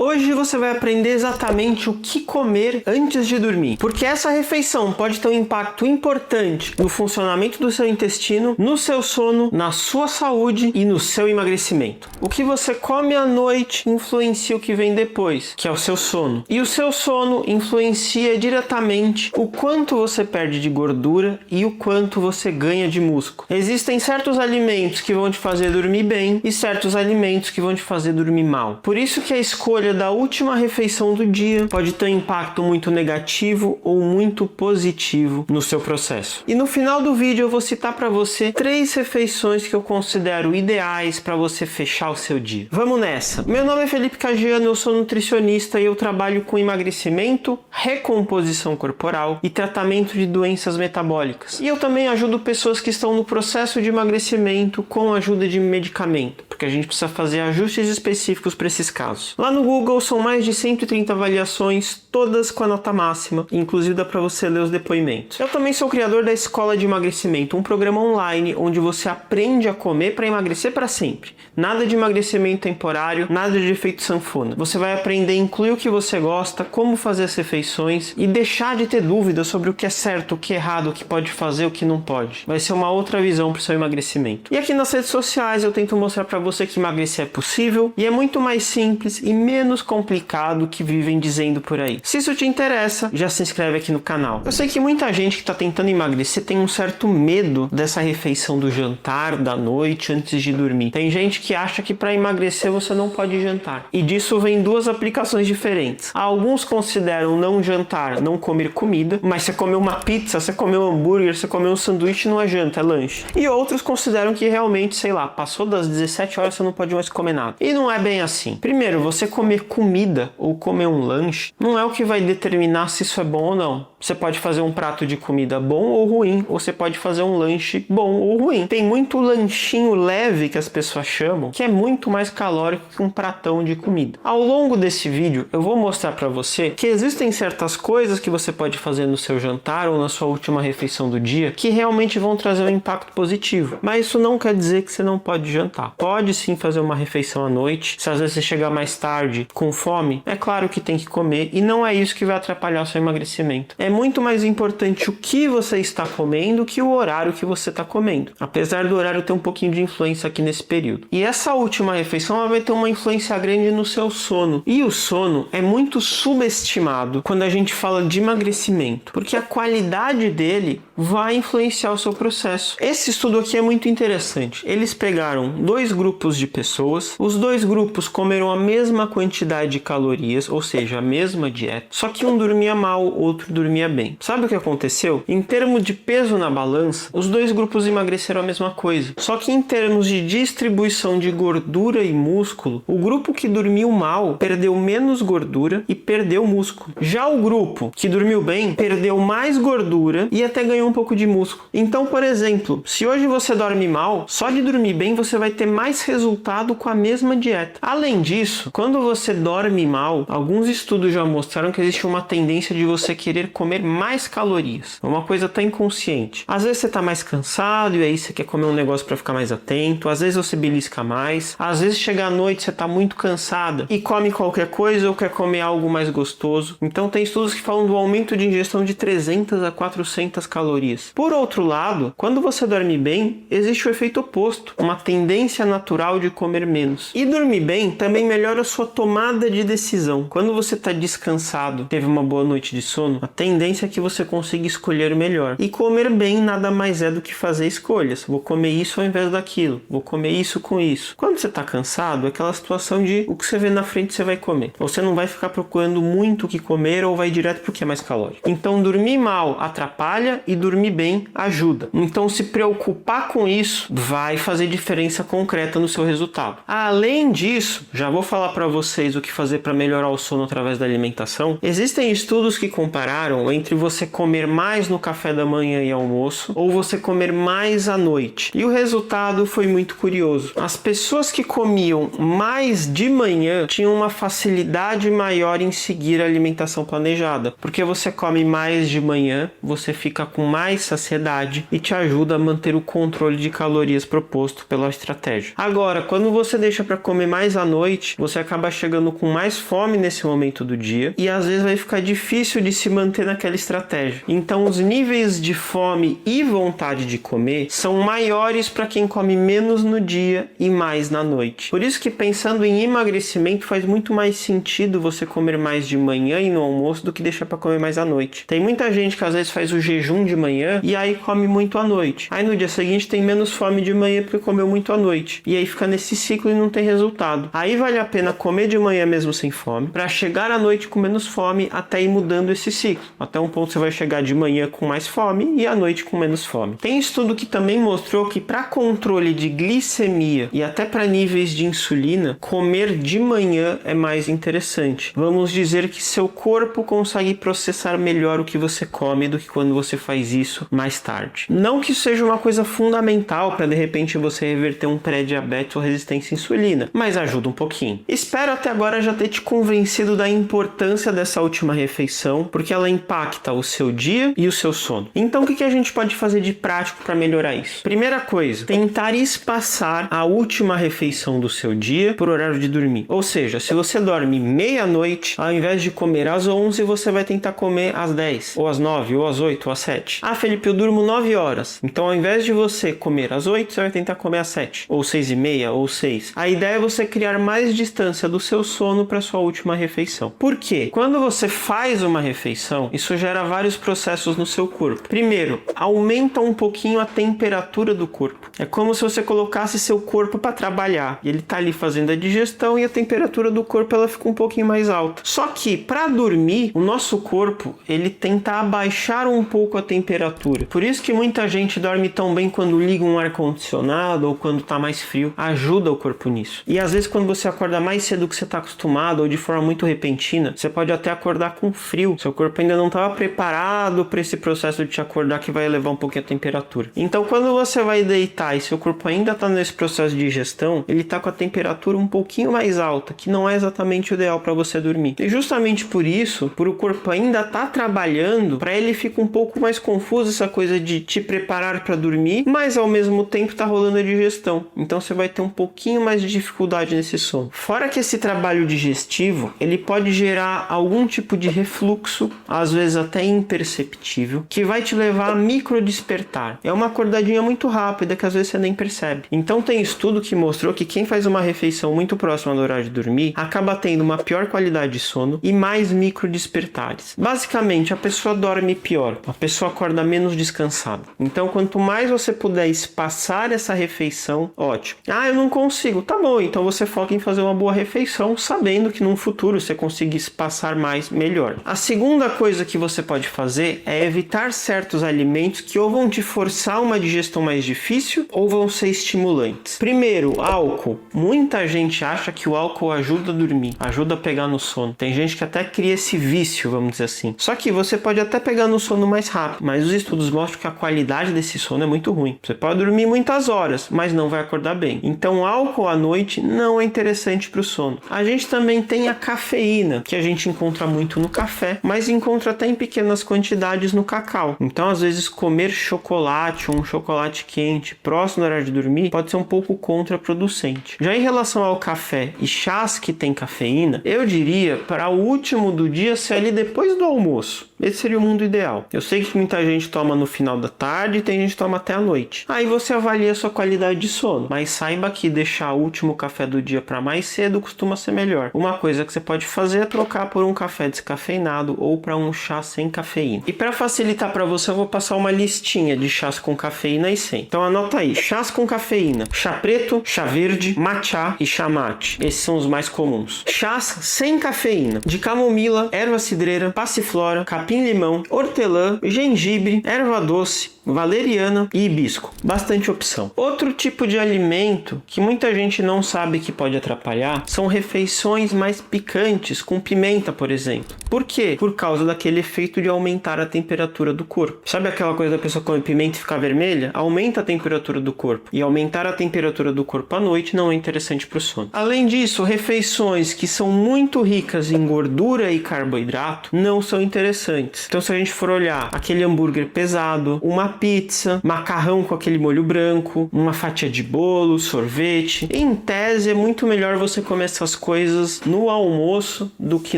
Hoje você vai aprender exatamente o que comer antes de dormir, porque essa refeição pode ter um impacto importante no funcionamento do seu intestino, no seu sono, na sua saúde e no seu emagrecimento. O que você come à noite influencia o que vem depois, que é o seu sono. E o seu sono influencia diretamente o quanto você perde de gordura e o quanto você ganha de músculo. Existem certos alimentos que vão te fazer dormir bem e certos alimentos que vão te fazer dormir mal. Por isso que a escolha da última refeição do dia pode ter um impacto muito negativo ou muito positivo no seu processo. E no final do vídeo eu vou citar para você 3 refeições que eu considero ideais para você fechar o seu dia. Vamos nessa! Meu nome é Felipe Cagiano, eu sou nutricionista e eu trabalho com emagrecimento, recomposição corporal e tratamento de doenças metabólicas. E eu também ajudo pessoas que estão no processo de emagrecimento com a ajuda de medicamento, porque a gente precisa fazer ajustes específicos para esses casos. Lá no Google são mais de 130 avaliações, todas com a nota máxima, inclusive dá para você ler os depoimentos. Eu também sou o criador da Escola de Emagrecimento, um programa online onde você aprende a comer para emagrecer para sempre. Nada de emagrecimento temporário, nada de efeito sanfona. Você vai aprender a incluir o que você gosta, como fazer as refeições e deixar de ter dúvidas sobre o que é certo, o que é errado, o que pode fazer, o que não pode. Vai ser uma outra visão para o seu emagrecimento. E aqui nas redes sociais eu tento mostrar para você que emagrecer é possível e é muito mais simples e menos complicado que vivem dizendo por aí. Se isso te interessa, já se inscreve aqui no canal. Eu sei que muita gente que está tentando emagrecer tem um certo medo dessa refeição do jantar, da noite, antes de dormir. Tem gente que acha que para emagrecer você não pode jantar. E disso vem 2 aplicações diferentes. Alguns consideram não jantar, não comer comida, mas você comeu uma pizza, você comeu um hambúrguer, você comeu um sanduíche, não é janta, é lanche. E outros consideram que realmente, sei lá, passou das 17 horas você não pode mais comer nada. E não é bem assim. Primeiro, você comer comida ou comer um lanche não é o que vai determinar se isso é bom ou não. Você pode fazer um prato de comida bom ou ruim, ou você pode fazer um lanche bom ou ruim. Tem muito lanchinho leve que as pessoas chamam, que é muito mais calórico que um pratão de comida. Ao longo desse vídeo, eu vou mostrar para você que existem certas coisas que você pode fazer no seu jantar ou na sua última refeição do dia que realmente vão trazer um impacto positivo. Mas isso não quer dizer que você não pode jantar. Pode sim fazer uma refeição à noite. Se às vezes você chegar mais tarde com fome, é claro que tem que comer e não é isso que vai atrapalhar o seu emagrecimento. É muito mais importante o que você está comendo que o horário que você está comendo. Apesar do horário ter um pouquinho de influência aqui nesse período. E essa última refeição ela vai ter uma influência grande no seu sono. E o sono é muito subestimado quando a gente fala de emagrecimento, porque a qualidade dele vai influenciar o seu processo. Esse estudo aqui é muito interessante. Eles pegaram 2 grupos de pessoas, os 2 grupos comeram a mesma quantidade de calorias, ou seja, a mesma dieta, só que um dormia mal, outro dormia bem. Sabe o que aconteceu? Em termos de peso na balança, os 2 grupos emagreceram a mesma coisa, só que em termos de distribuição de gordura e músculo, o grupo que dormiu mal perdeu menos gordura e perdeu músculo. Já o grupo que dormiu bem perdeu mais gordura e até ganhou um pouco de músculo. Então, por exemplo, se hoje você dorme mal, só de dormir bem você vai ter mais resultado com a mesma dieta. Além disso, quando você dorme mal, alguns estudos já mostraram que existe uma tendência de você querer comer mais calorias. É uma coisa até inconsciente. Às vezes você está mais cansado e aí você quer comer um negócio para ficar mais atento. Às vezes você belisca mais. Às vezes chega à noite você está muito cansada e come qualquer coisa ou quer comer algo mais gostoso. Então tem estudos que falam do aumento de ingestão de 300 a 400 calorias. Por outro lado, quando você dorme bem, existe o efeito oposto, uma tendência natural de comer menos. E dormir bem também melhora a sua tomada de decisão. Quando você está descansado, teve uma boa noite de sono, a tendência é que você consiga escolher melhor. E comer bem nada mais é do que fazer escolhas. Vou comer isso ao invés daquilo. Vou comer isso com isso. Quando você está cansado, é aquela situação de o que você vê na frente você vai comer. Você não vai ficar procurando muito o que comer ou vai direto pro que é mais calórico. Então dormir mal atrapalha e dormir bem ajuda. Então se preocupar com isso vai fazer diferença concreta no seu resultado. Além disso, já vou falar para vocês o que fazer para melhorar o sono através da alimentação. Existem estudos que compararam tempo entre você comer mais no café da manhã e almoço ou você comer mais à noite. E o resultado foi muito curioso. As pessoas que comiam mais de manhã tinham uma facilidade maior em seguir a alimentação planejada, porque você come mais de manhã, você fica com mais saciedade e te ajuda a manter o controle de calorias proposto pela estratégia. Agora, quando você deixa para comer mais à noite, você acaba chegando com mais fome nesse momento do dia e às vezes vai ficar difícil de se manter naquela estratégia. Então, os níveis de fome e vontade de comer são maiores para quem come menos no dia e mais na noite. Por isso que, pensando em emagrecimento, faz muito mais sentido você comer mais de manhã e no almoço do que deixar para comer mais à noite. Tem muita gente que às vezes faz o jejum de manhã e aí come muito à noite. Aí no dia seguinte tem menos fome de manhã porque comeu muito à noite. E aí fica nesse ciclo e não tem resultado. Aí vale a pena comer de manhã mesmo sem fome, para chegar à noite com menos fome até ir mudando esse ciclo. Até um ponto você vai chegar de manhã com mais fome e à noite com menos fome. Tem estudo que também mostrou que para controle de glicemia e até para níveis de insulina, comer de manhã é mais interessante. Vamos dizer que seu corpo consegue processar melhor o que você come do que quando você faz isso mais tarde. Não que isso seja uma coisa fundamental para de repente você reverter um pré-diabetes ou resistência à insulina, mas ajuda um pouquinho. Espero até agora já ter te convencido da importância dessa última refeição, porque ela impacta o seu dia e o seu sono. Então o que a gente pode fazer de prático para melhorar isso? Primeira coisa, tentar espaçar a última refeição do seu dia por horário de dormir. Ou seja, se você dorme meia-noite, ao invés de comer às 11, você vai tentar comer às 10, ou às 9, ou às 8, ou às 7. Ah, Felipe, eu durmo 9 horas. Então ao invés de você comer às 8, você vai tentar comer às 7, ou 6 e meia, ou 6. A ideia é você criar mais distância do seu sono para sua última refeição. Por quê? Quando você faz uma refeição, isso gera vários processos no seu corpo. Primeiro, aumenta um pouquinho a temperatura do corpo. É como se você colocasse seu corpo para trabalhar. E ele está ali fazendo a digestão e a temperatura do corpo ela fica um pouquinho mais alta. Só que para dormir, o nosso corpo ele tenta abaixar um pouco a temperatura. Por isso que muita gente dorme tão bem quando liga um ar-condicionado ou quando está mais frio. Ajuda o corpo nisso. E às vezes quando você acorda mais cedo do que você está acostumado ou de forma muito repentina, você pode até acordar com frio. Seu corpo ainda não estava preparado para esse processo de te acordar que vai elevar um pouquinho a temperatura. Então quando você vai deitar e seu corpo ainda está nesse processo de digestão, ele está com a temperatura um pouquinho mais alta, que não é exatamente o ideal para você dormir. E justamente por isso, por o corpo ainda estar trabalhando, para ele fica um pouco mais confuso essa coisa de te preparar para dormir, mas ao mesmo tempo está rolando a digestão. Então você vai ter um pouquinho mais de dificuldade nesse sono. Fora que esse trabalho digestivo, ele pode gerar algum tipo de refluxo, às vezes até imperceptível, que vai te levar a micro despertar. É uma acordadinha muito rápida que às vezes você nem percebe. Então tem estudo que mostrou que quem faz uma refeição muito próxima do horário de dormir acaba tendo uma pior qualidade de sono e mais micro despertares. Basicamente, a pessoa dorme pior, a pessoa acorda menos descansada. Então, quanto mais você puder espaçar essa refeição, ótimo. Ah, eu não consigo. Tá bom, então você foca em fazer uma boa refeição, sabendo que no futuro você conseguir espaçar mais, melhor. A segunda coisa que você pode fazer é evitar certos alimentos que ou vão te forçar uma digestão mais difícil ou vão ser estimulantes. Primeiro, álcool. Muita gente acha que o álcool ajuda a dormir, ajuda a pegar no sono. Tem gente que até cria esse vício, vamos dizer assim. Só que você pode até pegar no sono mais rápido, mas os estudos mostram que a qualidade desse sono é muito ruim. Você pode dormir muitas horas, mas não vai acordar bem. Então, álcool à noite não é interessante para o sono. A gente também tem a cafeína, que a gente encontra muito no café, mas encontra até em pequenas quantidades no cacau. Então, às vezes, comer chocolate ou um chocolate quente próximo do horário de dormir pode ser um pouco contraproducente. Já em relação ao café e chás que tem cafeína, eu diria para o último do dia ser ali depois do almoço. Esse seria o mundo ideal. Eu sei que muita gente toma no final da tarde e tem gente que toma até a noite. Aí você avalia a sua qualidade de sono, mas saiba que deixar o último café do dia para mais cedo costuma ser melhor. Uma coisa que você pode fazer é trocar por um café descafeinado ou para um chá sem cafeína. E para facilitar para você, eu vou passar uma listinha de chás com cafeína e sem. Então anota aí: chás com cafeína, chá preto, chá verde, matcha e chá mate. Esses são os mais comuns. Chás sem cafeína: de camomila, erva cidreira, passiflora, capim-limão, hortelã, gengibre, erva doce, valeriana e hibisco. Bastante opção. Outro tipo de alimento que muita gente não sabe que pode atrapalhar são refeições mais picantes, com pimenta, por exemplo. Por quê? Por causa daquele efeito de aumentar a temperatura do corpo. Sabe aquela coisa da pessoa comer pimenta e ficar vermelha? Aumenta a temperatura do corpo. E aumentar a temperatura do corpo à noite não é interessante para o sono. Além disso, refeições que são muito ricas em gordura e carboidrato não são interessantes. Então, se a gente for olhar aquele hambúrguer pesado, uma pizza, macarrão com aquele molho branco, uma fatia de bolo, sorvete, em tese é muito melhor você comer essas coisas no almoço do que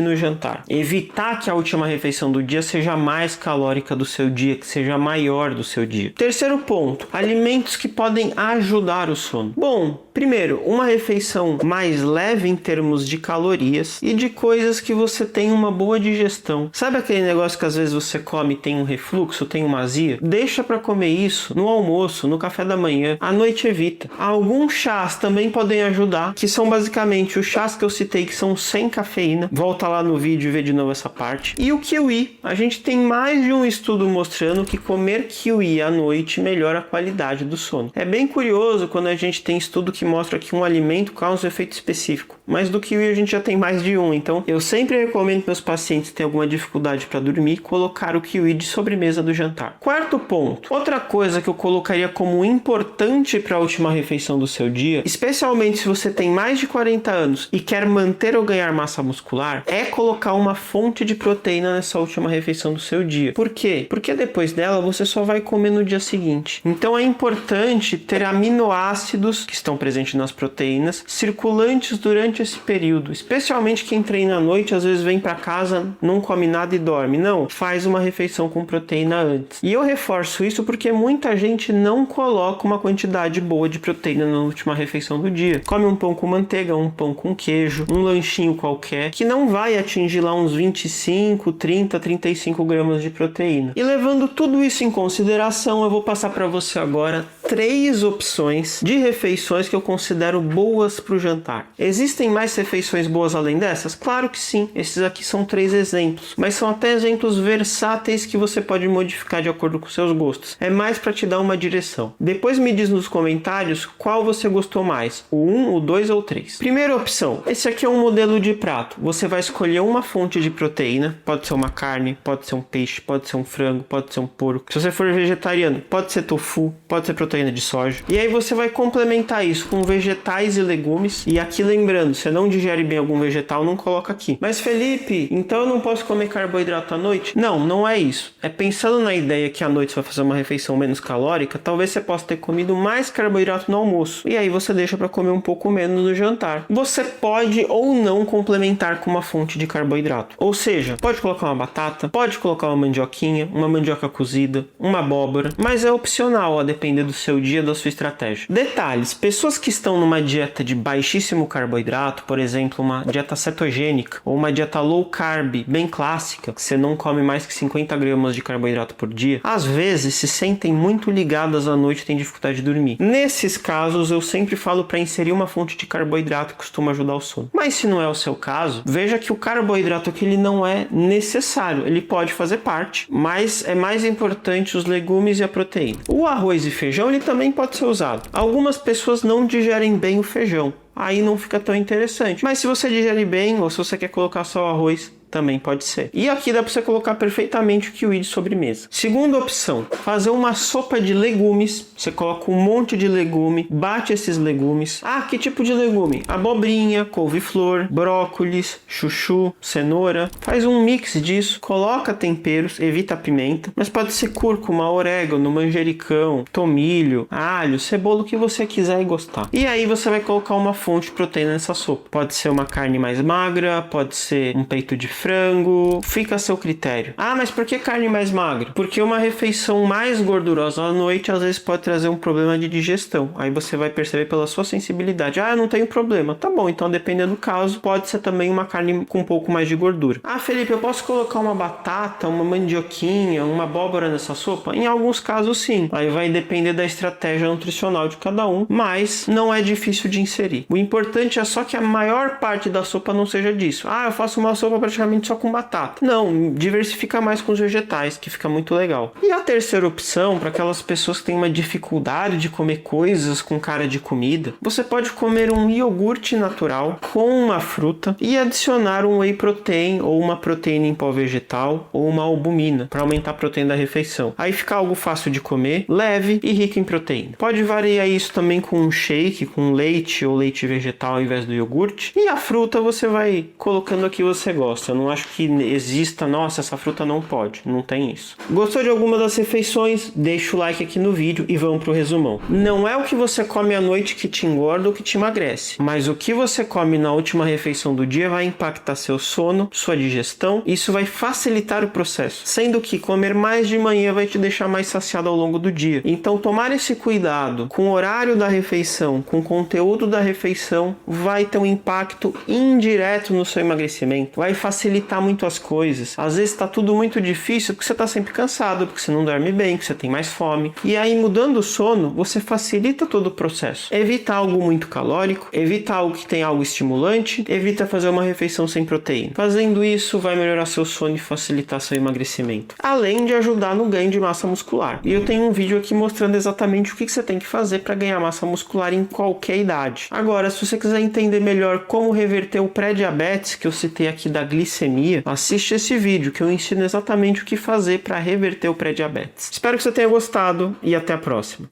no jantar. Evitar que a última refeição do dia seja mais calórica do seu dia, que seja maior do seu dia. Terceiro ponto, alimentos que podem ajudar o sono. Bom, primeiro, uma refeição mais leve em termos de calorias e de coisas que você tem uma boa digestão. Sabe aquele negócio que às vezes você come e tem um refluxo, tem uma azia? Deixa para comer isso no almoço, no café da manhã. À noite evita. Alguns chás também podem ajudar, que são basicamente os chás que eu citei, que são sem cafeína. Volta lá no vídeo e vê de novo essa parte. E o kiwi. A gente tem mais de um estudo mostrando que comer kiwi à noite melhora a qualidade do sono. É bem curioso quando a gente tem estudo que mostra que um alimento causa um efeito específico. Mas do kiwi a gente já tem mais de um. Então eu sempre recomendo para meus pacientes que têm alguma dificuldade para dormir, colocar o kiwi de sobremesa do jantar. Quarto ponto. Outra coisa que eu colocaria como importante para a última refeição do seu dia, especialmente se você tem mais de 40 anos e quer manter ou ganhar massa muscular, é colocar uma fonte de proteína nessa última refeição do seu dia. Por quê? Porque depois dela você só vai comer no dia seguinte. Então é importante ter aminoácidos que estão presentes nas proteínas circulantes durante esse período, especialmente quem treina à noite, às vezes vem para casa, não come nada e dorme. Não, faz uma refeição com proteína antes. E eu reforço isso porque muita gente não coloca uma quantidade boa de proteína na última refeição do dia. Come um pão com manteiga, um pão com queijo, um lanchinho qualquer, que não vai atingir lá uns 25, 30, 35 gramas de proteína. E levando tudo isso em consideração, eu vou passar para você agora 3 opções de refeições que eu considero boas para o jantar. Existem mais refeições boas além dessas? Claro que sim. Esses aqui são 3 exemplos, mas são até exemplos versáteis que você pode modificar de acordo com seus gostos. É mais para te dar uma direção. Depois me diz nos comentários qual você gostou mais, o 1, o 2 ou o 3. Primeira opção, esse aqui é um modelo de prato. Você vai escolher uma fonte de proteína, pode ser uma carne, pode ser um peixe, pode ser um frango, pode ser um porco. Se você for vegetariano, pode ser tofu, pode ser proteína de soja. E aí você vai complementar isso com vegetais e legumes. E aqui lembrando, se não digere bem algum vegetal, não coloca aqui. Mas Felipe, então eu não posso comer carboidrato à noite? Não, não é isso. É pensando na ideia que à noite você vai fazer uma refeição menos calórica, talvez você possa ter comido mais carboidrato no almoço. E aí você deixa para comer um pouco menos no jantar. Você pode ou não complementar com uma fonte de carboidrato. Ou seja, pode colocar uma batata, pode colocar uma mandioquinha, uma mandioca cozida, uma abóbora, mas é opcional a depender do seu dia, da sua estratégia. Detalhes, pessoas que estão numa dieta de baixíssimo carboidrato, por exemplo, uma dieta cetogênica ou uma dieta low carb, bem clássica, que você não come mais que 50 gramas de carboidrato por dia, às vezes se sentem muito ligadas à noite e têm dificuldade de dormir. Nesses casos, eu sempre falo para inserir uma fonte de carboidrato que costuma ajudar o sono. Mas se não é o seu caso, veja que o carboidrato aqui ele não é necessário, ele pode fazer parte, mas é mais importante os legumes e a proteína. O arroz e feijão ele também pode ser usado. Algumas pessoas não digerem bem o feijão, aí não fica tão interessante. Mas se você digere bem ou se você quer colocar só o arroz, também pode ser. E aqui dá para você colocar perfeitamente o kiwi de sobremesa. Segunda opção, fazer uma sopa de legumes. Você coloca um monte de legume, bate esses legumes. Ah, que tipo de legume? Abobrinha, couve-flor, brócolis, chuchu, cenoura. Faz um mix disso, coloca temperos, evita a pimenta, mas pode ser cúrcuma, orégano, manjericão, tomilho, alho, cebola, o que você quiser e gostar. E aí você vai colocar uma fonte de proteína nessa sopa. Pode ser uma carne mais magra, pode ser um peito de frango, fica a seu critério. Ah, mas por que carne mais magra? Porque uma refeição mais gordurosa à noite às vezes pode trazer um problema de digestão. Aí você vai perceber pela sua sensibilidade. Ah, eu não tenho problema. Tá bom, então dependendo do caso, pode ser também uma carne com um pouco mais de gordura. Ah, Felipe, eu posso colocar uma batata, uma mandioquinha, uma abóbora nessa sopa? Em alguns casos sim. Aí vai depender da estratégia nutricional de cada um, mas não é difícil de inserir. O importante é só que a maior parte da sopa não seja disso. Ah, eu faço uma sopa praticamente basicamente só com batata. Não, diversifica mais com os vegetais, que fica muito legal. E a terceira opção, para aquelas pessoas que têm uma dificuldade de comer coisas com cara de comida, você pode comer um iogurte natural com uma fruta e adicionar um whey protein ou uma proteína em pó vegetal ou uma albumina para aumentar a proteína da refeição. Aí fica algo fácil de comer, leve e rico em proteína. Pode variar isso também com um shake, com leite ou leite vegetal ao invés do iogurte. E a fruta você vai colocando aqui que você gosta. Eu não acho que exista, nossa, essa fruta não pode. Não tem isso. Gostou de alguma das refeições? Deixa o like aqui no vídeo e vamos pro resumão. Não é o que você come à noite que te engorda ou que te emagrece, mas o que você come na última refeição do dia vai impactar seu sono, sua digestão. Isso vai facilitar o processo, sendo que comer mais de manhã vai te deixar mais saciado ao longo do dia. Então tomar esse cuidado com o horário da refeição, com o conteúdo da refeição, vai ter um impacto indireto no seu emagrecimento, vai facilitar muito as coisas. Às vezes está tudo muito difícil porque você está sempre cansado, porque você não dorme bem, porque você tem mais fome. E aí, mudando o sono, você facilita todo o processo. Evita algo muito calórico, evita algo que tem algo estimulante, evita fazer uma refeição sem proteína. Fazendo isso, vai melhorar seu sono e facilitar seu emagrecimento, além de ajudar no ganho de massa muscular. E eu tenho um vídeo aqui mostrando exatamente o que você tem que fazer para ganhar massa muscular em qualquer idade. Agora, se você quiser entender melhor como reverter o pré-diabetes que eu citei aqui da glicemia, assiste esse vídeo que eu ensino exatamente o que fazer para reverter o pré-diabetes. Espero que você tenha gostado e até a próxima.